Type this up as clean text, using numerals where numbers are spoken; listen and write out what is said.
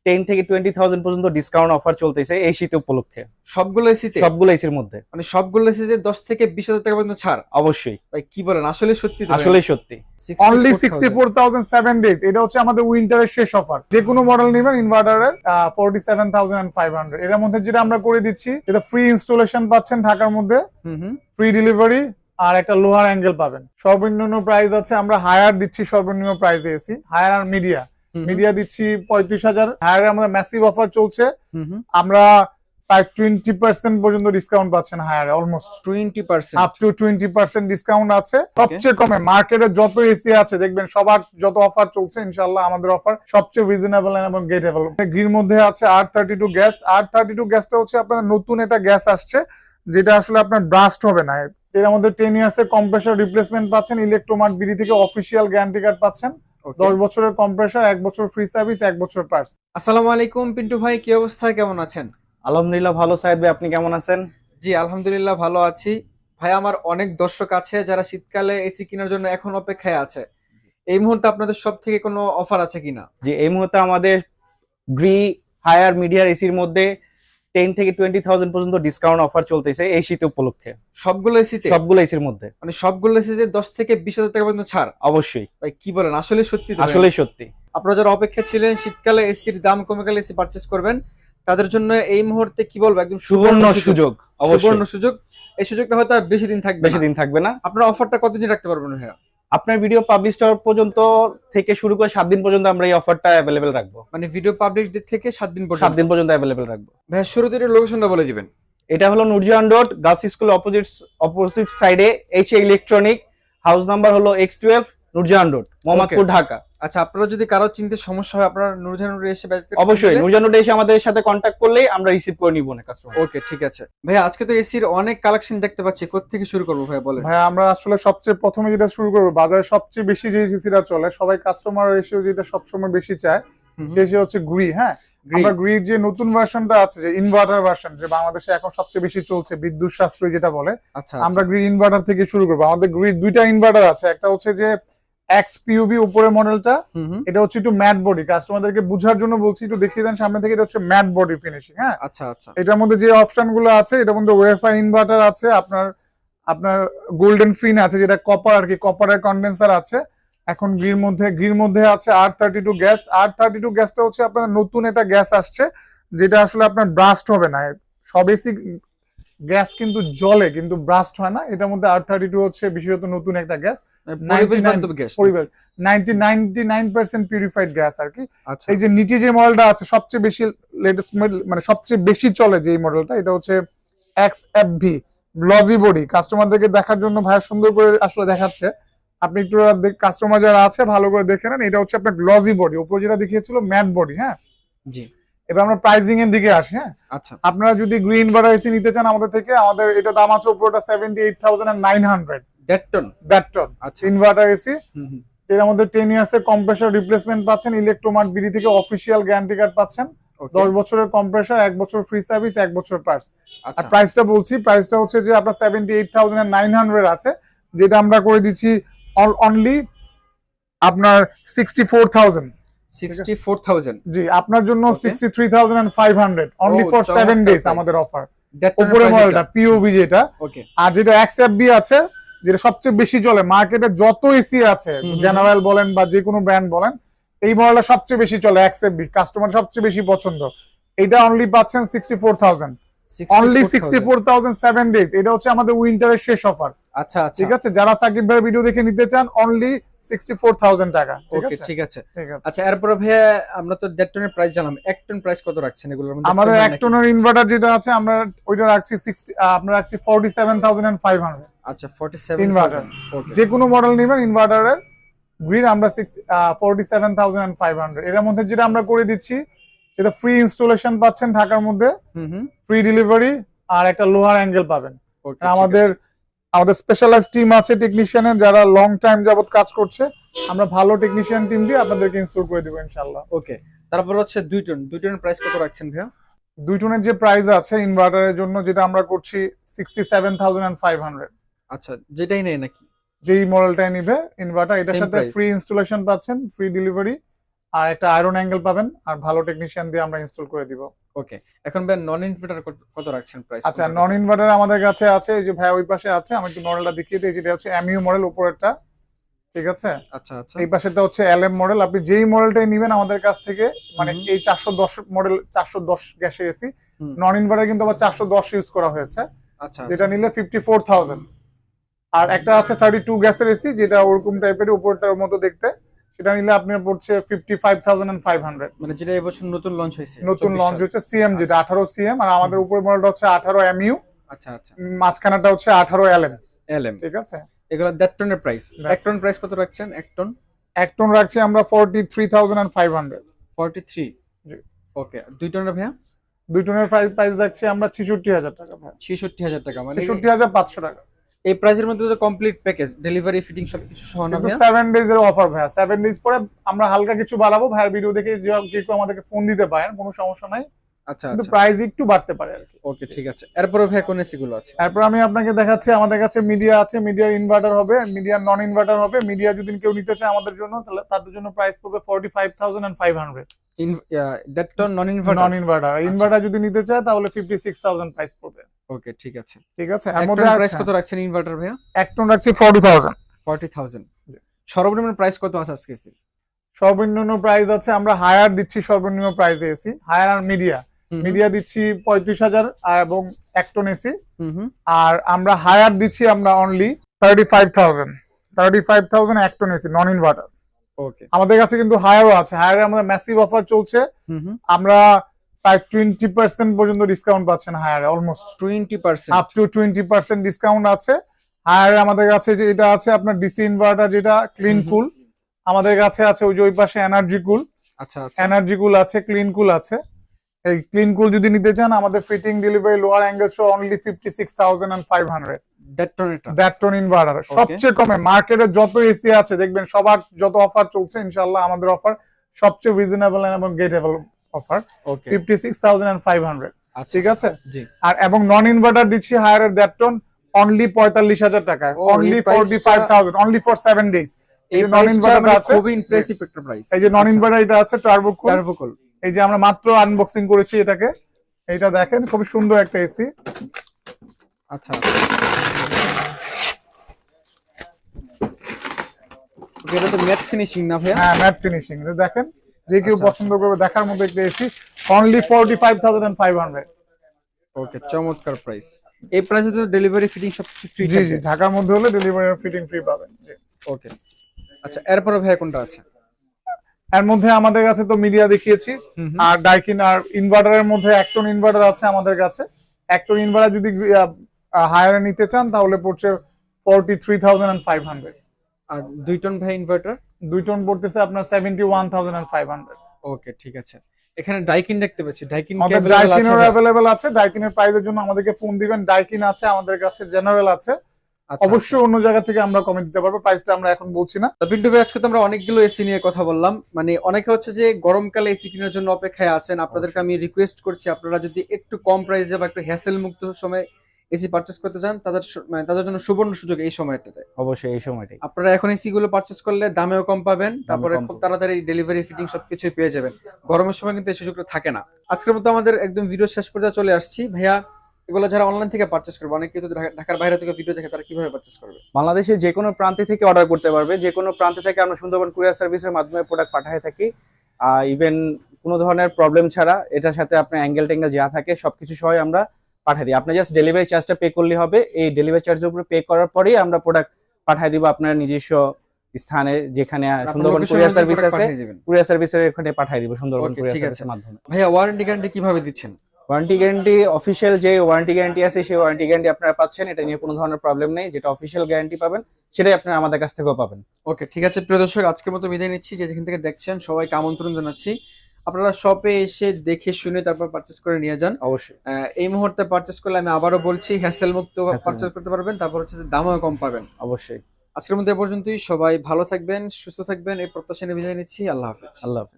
10 থেকে 20,000 পর্যন্ত discount offer চলতেছে এই শীত উপলক্ষে। সবগুলো এসিতে? সবগুলো এসির মধ্যে। মানে সবগুলো এসিতে 10 থেকে 20,000 টাকা পর্যন্ত ছাড়? অবশ্যই ভাই কি বলেন, আসলে সত্যি তো? আসলেই সত্যি। Only 64,000 7 days. এটা হচ্ছে আমাদের উইন্টারের শেষ অফার। যে কোনো মডেল নেবেন ইনভার্টারের 47,500 এর মধ্যে যেটা আমরা করে দিচ্ছি, এটা ফ্রি ইনস্টলেশন পাচ্ছেন ঢাকার মধ্যে, ফ্রি ডেলিভারি আর একটা লোহার অ্যাঙ্গেল পাবেন। সর্বনিম্ন প্রাইস আছে, আমরা হায়ার দিচ্ছি সর্বনিম্ন প্রাইসে এসি, হায়ার আর মিডিয়া দিচ্ছি 35,000। হায়ারে আমাদের ম্যাসিভ অফার চলছে, আমরা প্রায় 20% পর্যন্ত ডিসকাউন্ট পাচ্ছেন হায়ারে, অলমোস্ট 20% আপ টু 20% ডিসকাউন্ট আছে। সবচেয়ে কমে মার্কেটে যত এসি আছে দেখবেন সবার যত অফার চলছে, ইনশাআল্লাহ আমাদের অফার সবচেয়ে রিজনেবল এবং গেটেবল। গ্রির মধ্যে আছে R32 গ্যাস। R32 গ্যাসটা হচ্ছে আপনার নতুন একটা গ্যাস আসছে, যেটা আসলে আপনার ব্রাস্ট হবে না। এর মধ্যে 10 ইয়ার্সের কম্প্রেসর রিপ্লেসমেন্ট পাচ্ছেন, ইলেকট্রোমার্ট বিডি থেকে অফিসিয়াল গ্যারান্টি কার্ড পাচ্ছেন, 10 বছরের কম্প্রেসর, 1 বছর ফ্রি সার্ভিস, 1 বছর পার্টস। আসসালামু আলাইকুম পিন্টু ভাই, কি অবস্থা, কেমন আছেন? আলহামদুলিল্লাহ ভালো সাইদ ভাই, আপনি কেমন আছেন? জি আলহামদুলিল্লাহ ভালো আছি ভাই। আমার অনেক দর্শক আছে যারা শীতকালে এসি কেনার জন্য এখন অপেক্ষায় আছে। এই মুহূর্তে আপনাদের সব থেকে কোনো অফার আছে কিনা? জি, এই মুহূর্তে আমাদের গ্রি হায়ার মিডিয়ার এসির মধ্যে 10 থেকে 20,000 পর্যন্ত ডিসকাউন্ট অফার চলতেছে এই শীত উপলক্ষে। সবগুলো এসিতে? সবগুলো এসির মধ্যে। মানে সবগুলো এসিতে 10 থেকে 20,000 টাকা পর্যন্ত ছাড়? অবশ্যই। ভাই কি বলেন, আসলে সত্যি তো? আসলেই সত্যি। আপনারা যারা অপেক্ষা ছিলেন শীতকালে এসির দাম কমে গেলে এসি পারচেজ করবেন, তাদের জন্য এই মুহূর্তে কি বলবো, একদম সুবর্ণ সুযোগ। সুবর্ণ সুযোগ। এই সুযোগটা হয়তো আর বেশি দিন থাকবে না। আপনারা অফারটা কতদিন রাখতে পারবেন ভাইয়া? আপনার ভিডিও পাবলিশ হওয়ার পর্যন্ত থেকে শুরু করে 7 দিন পর্যন্ত আমরা এই অফারটা অ্যাভেলেবেল রাখবো। মানে ভিডিও পাবলিশ ডেট থেকে 7 দিন পর্যন্ত? 7 দিন পর্যন্ত অ্যাভেলেবেল রাখবো। ভাইয়া শুরুতে এর লোকেশনটা বলে দিবেন। এটা হলো Nurjahan road, girls school opposite সাইডে, এইচএ ইলেকট্রনিক, হাউস নাম্বার হলো X12, নুরজাহান রোড, মোহাম্মদপুর, ঢাকা। আচ্ছা, আপনারা যদি কারো চিনতে সমস্যা হয় আপনারা নুরজাহান রোডে এসে অবশ্যই নুরজাহান রোডে এসে আমাদের সাথে কন্ট্যাক্ট করলেই আমরা রিসিভ করে নিব না কাস্টমার। ওকে ঠিক আছে ভাইয়া। আজকে তো এসির অনেক কালেকশন দেখতে পাচ্ছি, কোথা থেকে শুরু করবো ভাইয়া বলেন? ভাই আমরা আসলে সবচেয়ে প্রথমে যেটা শুরু করবো, বাজারে সবচেয়ে বেশি যে এসিটা চলে, সবাই কাস্টমার এসে যেটা সবসময় বেশি চায়, সেটা হচ্ছে গ্রি। হ্যাঁ, আমরা গ্রির যে নতুন ভার্সনটা আছে, যে ইনভার্টার ভার্সন, যে বাংলাদেশে এখন সবচেয়ে বেশি চলছে, বিদ্যুৎ সাশ্রয়ী যেটা বলে, আমরা গ্রি ইনভার্টার থেকে শুরু করবো। আমাদের গ্রির দুইটা ইনভার্টার আছে, একটা হচ্ছে যে XPUV উপরের মডেলটা, এটা হচ্ছে একটু ম্যাট বডি। কাস্টমারদেরকে বুঝার জন্য বলছি, একটু দেখিয়ে দেন সামনে থেকে। এটা হচ্ছে ম্যাট বডি ফিনিশিং। হ্যাঁ, আচ্ছা আচ্ছা। এটার মধ্যে যে অপশন গুলো আছে, এটার মধ্যে ওয়েফাই ইনভার্টার আছে, আপনার গোল্ডেন ফিন আছে, যেটা কপার আর কি, কপারের কন্ডেন্সার আছে। এখন গ্রির মধ্যে আছে R32 গ্যাস। R32 গ্যাসটা হচ্ছে আপনার নতুন একটা গ্যাস আসছে, যেটা আসলে আপনার ব্রাস্ট হবে না। সব এসি গ্যাস কিন্তু জ্বলে কিন্তু ব্রাস্ট হয় না, এটার মধ্যে R32 হচ্ছে বিশেষত নতুন একটা গ্যাস, 99% পিউরিফাইড গ্যাস আর কি। এই যে নিচে যে মডেলটা আছে সবচেয়ে বেশি লেটেস্ট মডেল, মানে সবচেয়ে বেশি চলে যে মডেলটা, এটা হচ্ছে XFV গ্লজি বডি। কাস্টমারদেরকে দেখার জন্য ভাই সুন্দর করে আসলে দেখাচ্ছে, আপনি একটু কাস্টমার যারা আছে ভালো করে দেখে নেন। এটা হচ্ছে আপনার গ্লজি বডি, উপরে যেটা দেখিয়েছিল ম্যাট বডি। হ্যাঁ জি। এবার আমরা প্রাইসিং এর দিকে আসি। হ্যাঁ, আচ্ছা, আপনারা যদি গ্রি ইনভার্টার এসি নিতে চান আমাদের থেকে, আমাদের এটা দাম আছে উপরটা 78,900। দ্যাট টন আচ্ছা ইনভার্টার এসি। এর মধ্যে 10 ইয়ার্সের কম্প্রেসর রিপ্লেসমেন্ট পাচ্ছেন, ইলেকট্রোমার্ট বিডি থেকে অফিসিয়াল গ্যারান্টি কার্ড পাচ্ছেন, 10 বছরের কম্প্রেসর, 1 বছর ফ্রি সার্ভিস, 1 বছর পার্টস। আর প্রাইসটা বলছি, প্রাইসটা হচ্ছে যে আপনার 78,900 আছে, যেটা আমরা করে দিচ্ছি অনলি আপনার 64,000। জি, আপনার জন্য 63,500 অনলি ফর 7 ডেজ আমাদের অফার। উপরে মডেলটা পিওভি যেটা, আর যেটা XFB আছে, যেটা সবচেয়ে বেশি চলে মার্কেটে, যত এসি আছে জেনারেল বলেন বা যে কোনো ব্র্যান্ড বলেন, এই মডেলটা সবচেয়ে বেশি চলে, XFB কাস্টমার সবচেয়ে বেশি পছন্দ। এটা অনলি পাচ্ছেন 64,000, অনলি 64,000 7 ডেজ। এটা হচ্ছে আমাদের উইন্টারের শেষ অফার। আচ্ছা আচ্ছা, ঠিক আছে। যারা সাকিব ভাইয়ের ভিডিও দেখে নিতে চান, অনলি 64,000 টাকা। ঠিক আছে। আচ্ছা, এরপর ভাইয়া আমরা তো 1.5 টনের প্রাইস জানলাম, 1 টন প্রাইস কত রাখছেন এগুলোর মধ্যে? আমাদের 1 টনের ইনভার্টার যেটা আছে, আমরা ওইটা রাখছি 60, আমরা রাখছি 47,500। আচ্ছা 47 ইনভার্টার, যে কোনো মডেল নেবেন ইনভার্টারের গ্রিন, আমরা 47,500। এর মধ্যে যেটা আমরা করে দিচ্ছি, সেটা ফ্রি ইনস্টলেশন পাচ্ছেন ঢাকার মধ্যে, ফ্রি ডেলিভারি আর একটা লোহার অ্যাঙ্গেল পাবেন। আমাদের স্পেশালাইজড টিম আছে টেকনিশিয়ানের, যারা লং টাইম যাবত কাজ করছে, আমরা ভালো টেকনিশিয়ান টিম দিয়ে আপনাদেরকে ইনস্টল করে দেবো ইনশাআল্লাহ। ওকে, তারপর হচ্ছে 2 টনের প্রাইস কত রাখছেন ভাইয়া? 2 টনের যে প্রাইস আছে ইনভার্টারের জন্য, যেটা আমরা করছি 67,500। আচ্ছা, যেটাই নেই নাকি? যেই মডেলটাই নিবে ইনভার্টার, এটার সাথে ফ্রি ইনস্টলেশন পাচ্ছেন, ফ্রি ডেলিভারি আর একটা আয়রন অ্যাঙ্গেল পাবেন, আর ভালো টেকনিশিয়ান দিয়ে আমরা ইনস্টল করে দিব। ওকে, এখন ভাই নন ইনভার্টার কত রাখছেন প্রাইস? আচ্ছা, নন ইনভার্টার আমাদের কাছে আছে, এই যে ভাই ওই পাশে আছে, আমি একটু মডেলটা দেখিয়ে দিই। যেটা হচ্ছে এমইউ মডেল উপরেরটা, ঠিক আছে? আচ্ছা আচ্ছা, এই পাশেরটা হচ্ছে এলএম মডেল। আপনি যেই মডেলটাই নেবেন আমাদের কাছ থেকে, মানে এই 410 মডেল 410 গ্যাসের এসি, নন ইনভার্টার কিন্তু আবার 410 ইউজ করা হয়েছে। আচ্ছা, যেটা নিলে 54,000। আর একটা আছে 32 গ্যাসের এসি, যেটা ওরকম টাইপের উপরটার মতো দেখতে, সেটা নিলে আপনার পড়ছে 55,500। মানে যেটা এবছর নতুন লঞ্চ হয়েছে, নতুন লঞ্চ হচ্ছে সিএম, যেটা 18 সিএম। আর আমাদের উপরের মডেলটা হচ্ছে 18 এমইউ। আচ্ছা আচ্ছা, মাঝখানাটা হচ্ছে 18 এলএম। এলএম, ঠিক আছে? এগুলো দেড় টনের প্রাইস। এক টন প্রাইস কত রাখছেন? এক টন রাখছি আমরা 43,500। 43। জি। ওকে, 2 টনের ভাইয়া? 2 টনের প্রাইস রাখছি আমরা 66,000 টাকা ভাই। 66,000 টাকা, মানে 66,500 টাকা। এই প্রাইসের মধ্যে তো কমপ্লিট প্যাকেজ, ডেলিভারি, ফিটিং সবকিছু সহ না কিন্তু ভাইয়া? 7 ডেজ এর অফার ভাইয়া। 7 ডেজ পরে আমরা হালকা কিছু বাড়াবো। ভাইয়ের ভিডিও দেখে কেউ আমাদেরকে ফোন দিতে পারেন, কোনো সমস্যা নাই। আচ্ছা কিন্তু আচ্ছা, প্রাইস একটু বাড়তে পারে আর কি। ওকে ঠিক আছে। এরপরে ভাইয়া কোন এসি গুলো আছে? তারপর আমি আপনাকে দেখাচ্ছি, আমাদের কাছে মিডিয়া আছে, মিডিয়ার ইনভার্টার হবে, মিডিয়ার নন ইনভার্টার হবে। মিডিয়া যদি কেউ নিতে চায় আমাদের জন্য, তাহলে তাদের জন্য প্রাইস পড়বে 45,500। That ton non inverter? Non inverter. Inverter যদি নিতে চায় তাহলে 56,000 প্রাইস পড়বে। ওকে ঠিক আছে, ঠিক আছে। এর মধ্যে প্রাইস কত রাখছেন ইনভার্টার ভাইয়া? এক টন রাখছি 40,000। 40,000। সর্বনিম্ন প্রাইস কত আছে আজকে এসি? সর্বনিম্ন প্রাইস আছে, আমরা হায়ার দিচ্ছি সর্বনিম্ন প্রাইসে এসি, হায়ার আর মিডিয়া দিচ্ছি 35,000 এবং এক টন এসি। আর আমরা হায়ার দিচ্ছি আমরা অনলি 35,000 এক টন এসি নন ইনভার্টার। ওকে, আমাদের কাছে কিন্তু হায়ারও আছে। হায়ারে আমাদের ম্যাসিভ অফার চলছে। আমরা প্রায় 20% পর্যন্ত ডিসকাউন্ট পাচ্ছেন হায়ারে, অলমোস্ট 20%, আপ টু 20% ডিসকাউন্ট আছে হায়ারে। আমাদের কাছে যে এটা আছে আপনার ডিসি ইনভার্টার, যেটা ক্লিন কুল, আমাদের কাছে আছে। ওই যে ওই পাশে এনার্জি কুল। আচ্ছা আচ্ছা, এনার্জি কুল আছে, ক্লিন কুল আছে। এই ক্লিন কুল যদি নিতে চান, আমাদের ফিটিং, ডেলিভারি, লোয়ার অ্যাঙ্গেল সহ অনলি 56,500। দ্যাট টন ইনভার্টার সবচেয়ে কমে। মার্কেটে যত এসি আছে দেখবেন সবার যত অফার চলছে, ইনশাআল্লাহ আমাদের অফার সবচেয়ে রিজনেবল এবং গেটেবল অফার। 56,500। ঠিক আছে? জি। আর এবং নন ইনভার্টার দিচ্ছি হায়ারের দ্যাট টন অনলি 45,000 টাকায়, অনলি 45,000, অনলি ফর 7 ডেজ। এই যে নন ইনভার্টার আছে, খুবই ইমপ্রেসিভ একটা প্রাইস। এই যে নন ইনভার্টার এটা আছে টার্বোকুল। এই যে আমরা মাত্র আনবক্সিং করেছি এটাকে, এইটা দেখেন, খুব সুন্দর একটা এসি। আচ্ছা, এটা তো ম্যাট ফিনিশিং না ভাইয়া? হ্যাঁ, ম্যাট ফিনিশিং। এটা দেখেন, যে কেউ পছন্দ করবে, দেখার মতো একটা এসি, অনলি 45,500। ওকে, চমৎকার প্রাইস। এই প্রাইসে তো ডেলিভারি, ফিটিং সবকিছু ফ্রি? জি জি, ঢাকার মধ্যে হলে ডেলিভারি আর ফিটিং ফ্রি পাবেন। ওকে, আচ্ছা, এরপরে ভাইয়া কোনটা আছে? এর মধ্যে আমাদের কাছে তো মিডিয়া দেখিয়েছি, আর ডাইকিন আর ইনভার্টারের মধ্যে এক টন ইনভার্টার আছে আমাদের কাছে। এক টন ইনভার্টার যদি হায়ারে নিতে চান তাহলে পড়ছে 43,500। আর 2 টন ভাই ইনভার্টার? 2 টন পড়তেছে আপনার 71,500। ওকে ঠিক আছে। এখানে ডাইকিন দেখতে পাচ্ছি, ডাইকিন অ্যাভেলেবল আছে। ডাইকিনের প্রাইসের জন্য আমাদেরকে ফোন দিবেন। ডাইকিন আছে আমাদের কাছে, জেনারেল আছে। অবশ্যই অন্য জায়গা থেকে আমরা কমে দিতে পারবো, প্রাইসটা আমরা এখন বলছি না। তো পিন্টু ভাই, আজকে তো আমরা অনেকগুলো এসি নিয়ে কথা বললাম। মানে অনেকে হচ্ছে যে গরমকালে এসি কেনার জন্য অপেক্ষায় আছেন। আপনাদেরকে আমি রিকোয়েস্ট করছি, আপনারা যদি একটু কম প্রাইসে বা একটু হ্যাসেল মুক্ত সময় এসি পারচেজ করতে চান, তাদের জন্য সুবর্ণ সুযোগ এই সময়টাতে। অবশ্যই এই সময়টাই আপনারা এখন এসি গুলো পারচেজ করলে দামেও কম পাবেন, তারপরে খুব তাড়াতাড়ি ডেলিভারি, ফিটিং সবকিছু পেয়ে যাবেন। গরমের সময় কিন্তু এই সুযোগটা থাকে না। আজকের মতো আমাদের একদম ভিডিও শেষ পর্যায়ে চলে আসছি। ভাইয়া, এগুলো যারা অনলাইন থেকে পারচেজ করবে, অনেকে তো ঢাকার বাইরে থেকে ভিডিও দেখে, তারা কিভাবে পারচেজ করবে? বাংলাদেশের যে কোনো প্রান্ত থেকে অর্ডার করতে পারবে। যে কোনো প্রান্ত থেকে আমরা সুন্দরবন কুরিয়ার সার্ভিসের মাধ্যমে প্রোডাক্ট পাঠিয়ে থাকি। ইভেন কোনো ধরনের প্রবলেম ছাড়া, এটার সাথে আপনার অ্যাঙ্গেল ট্যাঙ্গেল যা থাকে সবকিছু সহ আমরা পাঠিয়ে দিই। আপনি জাস্ট ডেলিভারি চার্জটা পে করলে হবে। এই ডেলিভারি চার্জের উপরে পে করার পরেই আমরা প্রোডাক্ট পাঠিয়ে দিব আপনার নিজস্ব স্থানে, যেখানে সুন্দরবন কুরিয়ার সার্ভিস আছে। কুরিয়ার সার্ভিসের এখানে পাঠিয়ে দিব সুন্দরবন কুরিয়ার সার্ভিসের মাধ্যমে। ভাইয়া, ওয়ারেন্টি গ্যারান্টি কিভাবে দিচ্ছেন? ওয়ারেন্টি গ্যারান্টি অফিসিয়াল যে ওয়ারেন্টি গ্যারান্টি আছে, সেই ওয়ারেন্টি গ্যারান্টি আপনারা পাচ্ছেন। এটা নিয়ে কোনো ধরনের প্রবলেম নেই। যেটা অফিসিয়াল গ্যারান্টি পাবেন সেটাই আপনারা আমাদের কাছ থেকেও পাবেন। ওকে ঠিক আছে, প্রিয় দর্শক, আজকের মতো বিদায় নিচ্ছি। যেখান থেকে দেখছেন সবাইকে আমন্ত্রণ জানাচ্ছি, আপনারা শপে এসে দেখে শুনে তারপর পারচেজ করে নিয়ে যান। অবশ্যই এই মুহূর্তে পারচেজ করলে, আমি আবারও বলছি, হ্যাসেল মুক্ত পারচেজ করতে পারবেন। তারপর হচ্ছে দামও কম পাবেন। অবশ্যই। আজকের মধ্যে এ পর্যন্তই। সবাই ভালো থাকবেন, সুস্থ থাকবেন, এই প্রত্যাশা নিয়ে বিদায় নিচ্ছি। আল্লাহ হাফেজ। আল্লাহ হাফেজ।